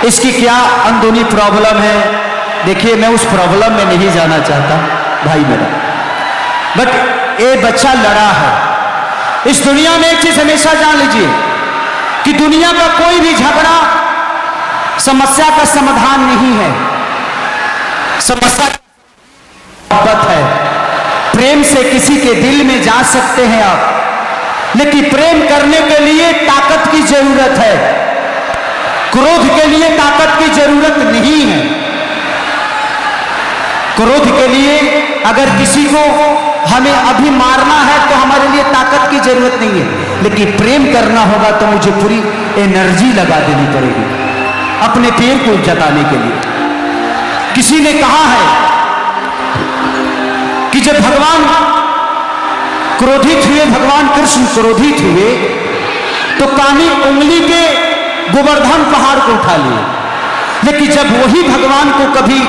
इसकी क्या अंदरूनी प्रॉब्लम है। देखिए मैं उस प्रॉब्लम में नहीं जाना चाहता भाई मेरा, बट ये बच्चा लड़ा है। इस दुनिया में एक चीज हमेशा जान लीजिए कि दुनिया का कोई भी झगड़ा समस्या का समाधान नहीं है। समस्या मोहब्बत है। प्रेम से किसी के दिल में जा सकते हैं आप, लेकिन प्रेम करने के लिए ताकत की जरूरत है। क्रोध के लिए ताकत की जरूरत नहीं है। क्रोध के लिए अगर किसी को हमें अभी मारना है तो हमारे लिए ताकत की जरूरत नहीं है, लेकिन प्रेम करना होगा तो मुझे पूरी एनर्जी लगा देनी पड़ेगी अपने पैर को जताने के लिए। किसी ने कहा है कि जब भगवान क्रोधित हुए, भगवान कृष्ण क्रोधित हुए तो कानी उंगली के गोवर्धन पहाड़ को उठा लिए, लेकिन जब वही भगवान को कभी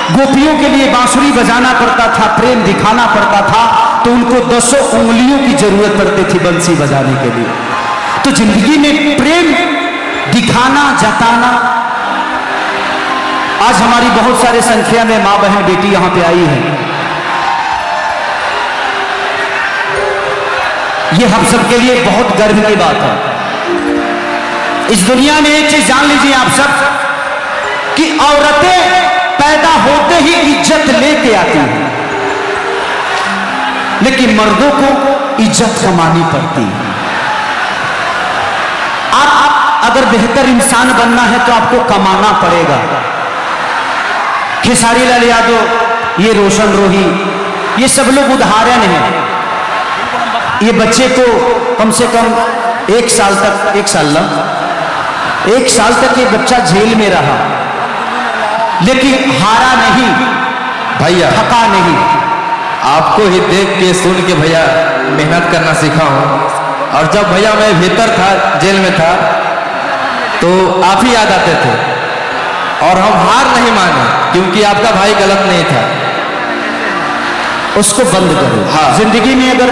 गोपियों के लिए बांसुरी बजाना पड़ता था, प्रेम दिखाना पड़ता था, तो उनको 10 उंगलियों की जरूरत पड़ती थी बंसी बजाने के लिए। तो जिंदगी में प्रेम दिखाना, जताना, आज हमारी बहुत सारे संख्या में मां बहन बेटी यहां पे आई है। ये हम सबके लिए बहुत गर्व की बात है। इस दुनिया में एक चीज जान लीजिए आप सब कि औरतें पैदा होते ही इज्जत लेके आती हैं, लेकिन मर्दों को इज्जत कमानी पड़ती है। आप अगर बेहतर इंसान बनना है तो आपको कमाना पड़ेगा। खेसारी लाल यादव, ये रोशन रोही, ये सब लोग उदाहरण हैं। ये बच्चे को कम से कम 1 साल तक, 1 साल तक ये बच्चा जेल में रहा, लेकिन हारा नहीं भैया, थका नहीं। आपको ही देख के सुन के भैया मेहनत करना सीखा हूँ। और जब भैया मैं भीतर था, जेल में था, तो आप ही याद आते थे और हम हार नहीं माने, क्योंकि आपका भाई गलत नहीं था। उसको बंद करो। हाँ। जिंदगी में अगर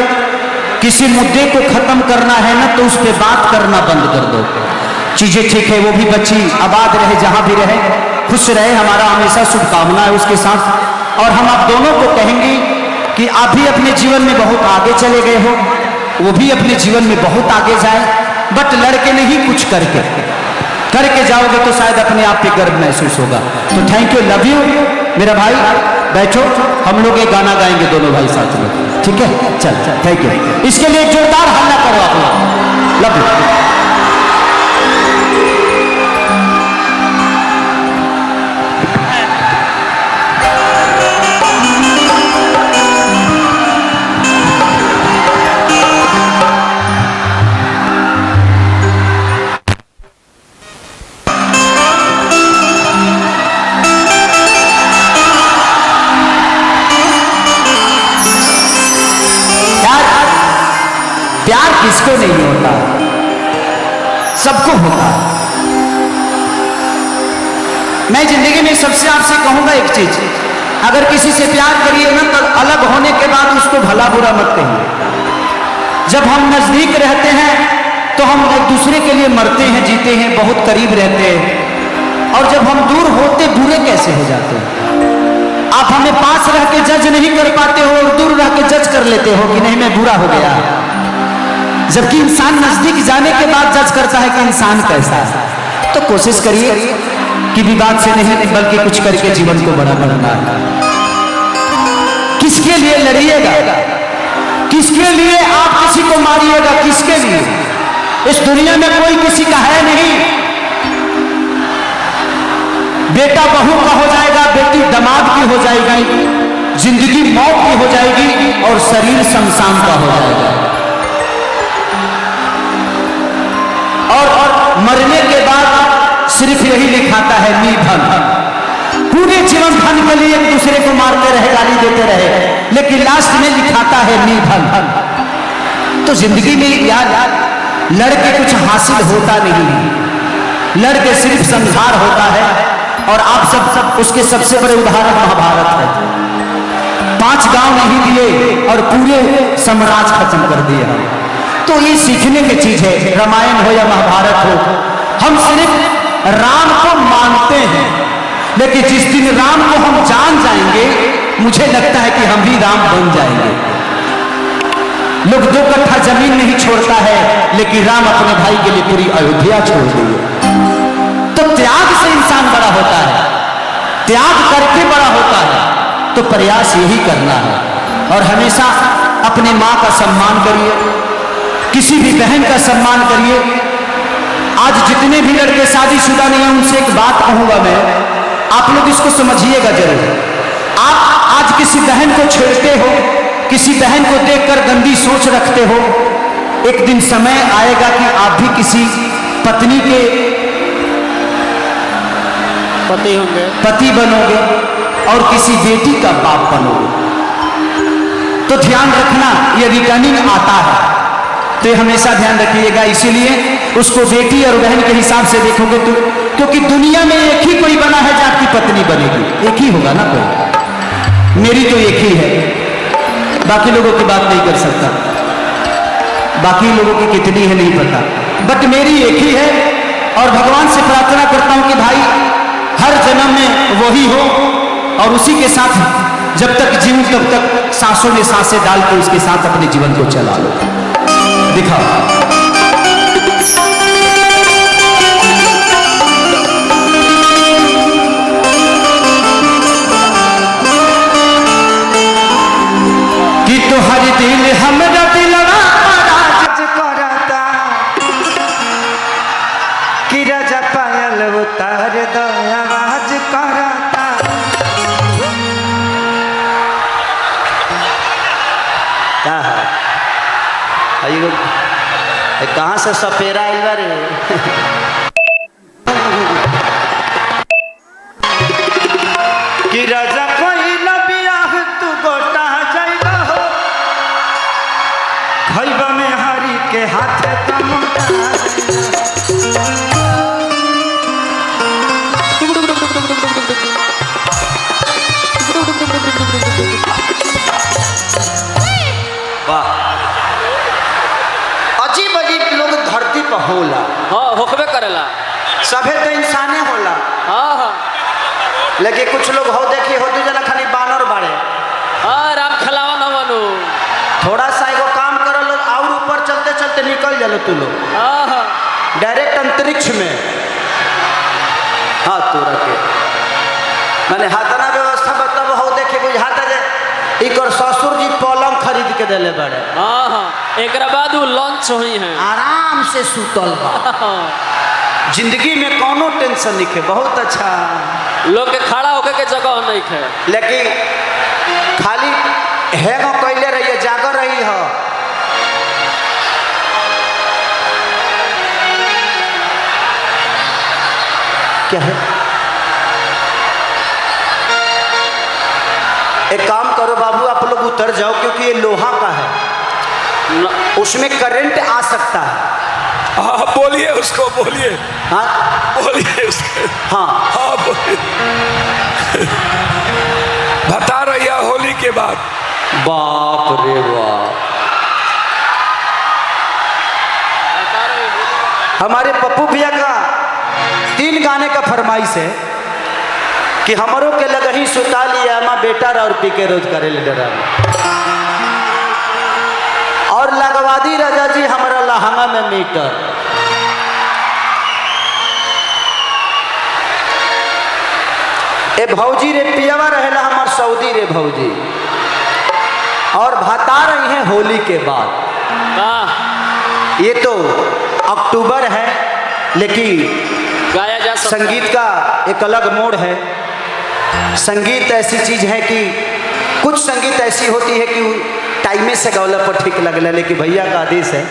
किसी मुद्दे को खत्म करना है ना तो उस पर बात करना बंद कर दो। चीजें ठीक है, वो भी बच्ची आबाद रहे, जहां भी रहे खुश रहे, हमारा हमेशा शुभकामना है उसके साथ। और हम आप दोनों को कहेंगे कि आप भी अपने जीवन में बहुत आगे चले गए हो, वो भी अपने जीवन में बहुत आगे जाए, बट लड़के नहीं, कुछ करके जाओगे तो शायद अपने आप पे गर्व महसूस होगा। तो थैंक यू, लव यू मेरा भाई। बैठो, हम लोग एक गाना गाएंगे दोनों भाई साथ में, ठीक है? चल, थैंक यू। इसके लिए एक जोरदार हल्ला करो आप लोग। Love you. प्यार किसको नहीं होता? सबको होता है। मैं जिंदगी में सबसे आपसे कहूंगा एक चीज, अगर किसी से प्यार करिए ना तो अलग होने के बाद उसको भला बुरा मत कहिए। जब हम नजदीक रहते हैं तो हम एक दूसरे के लिए मरते हैं, जीते हैं, बहुत करीब रहते हैं, और जब हम दूर होते बुरे कैसे हो जाते हैं। आप हमें पास रह के जज नहीं कर पाते हो और दूर रह के जज कर लेते हो कि नहीं मैं बुरा हो गया, जबकि इंसान नजदीक जाने के बाद जज करता है कि इंसान कैसा है। तो कोशिश करिए कि विवाद से नहीं बल्कि कुछ करके जीवन को बड़ा करना है। किसके लिए लड़िएगा? किसके लिए आप किसी को मारिएगा? किसके लिए? इस दुनिया में कोई किसी का है नहीं। बेटा बहू का हो जाएगा, बेटी दामाद की हो जाएगी, जिंदगी मौत की हो जाएगी और शरीर शमशान का हो जाएगा। और मरने के बाद सिर्फ यही लिखाता है निधन। पूरे जीवन धन के लिए एक दूसरे को मारते रहे, गाली देते रहे, लेकिन लास्ट में लिखाता है निधन। तो जिंदगी में यार लड़के कुछ हासिल होता नहीं, लड़के सिर्फ संसार होता है। और आप सब उसके सबसे बड़े उदाहरण महाभारत है। 5 गांव नहीं दिए और पूरे साम्राज्य खत्म कर दिए हम। तो ये सीखने की चीज है, रामायण हो या महाभारत हो, हम सिर्फ राम को मानते हैं, लेकिन जिस दिन राम को हम जान जाएंगे मुझे लगता है कि हम भी राम बन जाएंगे। लोग 2 कट्ठा जमीन नहीं छोड़ता है, लेकिन राम अपने भाई के लिए पूरी अयोध्या छोड़ दिए। तो त्याग से इंसान बड़ा होता है, त्याग करके बड़ा होता है। तो प्रयास यही करना है और हमेशा अपने माँ का सम्मान करिए, किसी भी बहन का सम्मान करिए। आज जितने भी लड़के शादीशुदा नहीं हैं उनसे एक बात कहूंगा मैं, आप लोग इसको समझिएगा जरूर। आप आज किसी बहन को छेड़ते हो, किसी बहन को देखकर गंदी सोच रखते हो, एक दिन समय आएगा कि आप भी किसी पत्नी के पति होंगे, पति बनोगे और किसी बेटी का बाप बनोगे। तो ध्यान रखना, ये रिटर्निंग आता है, तो ये हमेशा ध्यान रखिएगा। इसीलिए उसको बेटी और बहन के हिसाब से देखोगे तो, क्योंकि दुनिया में एक ही कोई बना है जो आपकी पत्नी बनेगी, एक ही होगा ना कोई। मेरी तो एक ही है, बाकी लोगों की बात नहीं कर सकता, बाकी लोगों की कितनी है नहीं पता, बट मेरी एक ही है। और भगवान से प्रार्थना करता हूं कि भाई हर जन्म में वही हो और उसी के साथ जब तक जीऊं तब तक सांसों में सांसें डाल के उसके साथ अपने जीवन को चला लो। दिखाओ कि तुहर दिल हमरा दिलवा राज करता, कि राजा पायल उतार दो आवाज करता। क्या है कहाँ से सपेरा आइल बा रे? कि राजा कोई बियाह तू गोटा जाइबा हो, खैबा में हरी के हाथ कमोटा। वाह, अजीब अजीब लोग धरती पर होला। हाँ होकबे करेला, सभे तो इंसाने होला। हाँ हाँ लेकिन कुछ लोग हो देखिए हो दू जना खाली बानर बाड़े। हाँ राम खिलावा न मानो। थोड़ा सा एगो काम करो लोग और ऊपर चलते चलते निकल जालो तू लोग हाँ हाँ डायरेक्ट अंतरिक्ष में। हाँ तो रखे मैंने हाथना व्यवस्था बताब हो देखे बुझाता जे इकर ससुर जी पलंग खरीद के देले बड़े। हाँ हाँ एक बाद वो लॉन्च हुई हैं, आराम से सुतल बा, जिंदगी में कोनो टेंशन नहीं है। बहुत अच्छा, लोग के खड़ा होके के जगह नहीं है, लेकिन खाली हैंग कैले रहिए, जागर रही हो। क्या है? एक काम करो बाबू, आप लोग उतर जाओ क्योंकि ये लोहा का है, उसमें करंट आ सकता है। हाँ बोलिए उसको, बोलिए। हाँ बोलिए उसको। हाँ हाँ बोलिए। बता रही है होली के बाद। बाप रे बाप, हमारे पप्पू भैया का 3 गाने का फरमाइश है कि हमरों के लगही सुता लिया माँ बेटा और पी के रोज करे ले डरा, और लगवा दी राजा जी हमारा लहंगा में मीटर। ए भौजी रे पियावा रहेला हमार सऊदी रे भौजी, और बता रही हैं होली के बाद। ये तो अक्टूबर है, लेकिन गाया जा सकता है। संगीत का एक अलग मोड़ है। संगीत ऐसी चीज है कि कुछ संगीत ऐसी होती है कि टाइमे से गौला पर ठीक लगला, लेकिन भैया का आदेश है।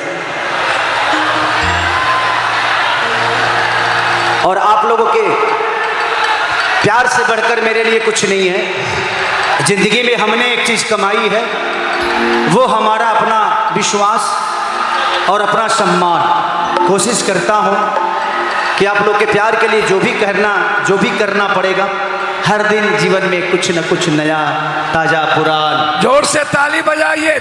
और आप लोगों के प्यार से बढ़कर मेरे लिए कुछ नहीं है। जिंदगी में हमने एक चीज कमाई है, वो हमारा अपना विश्वास और अपना सम्मान। कोशिश करता हूँ कि आप लोग के प्यार के लिए जो भी करना पड़ेगा, हर दिन जीवन में कुछ न कुछ नया ताजा पुरान। जोर से ताली बजाइए।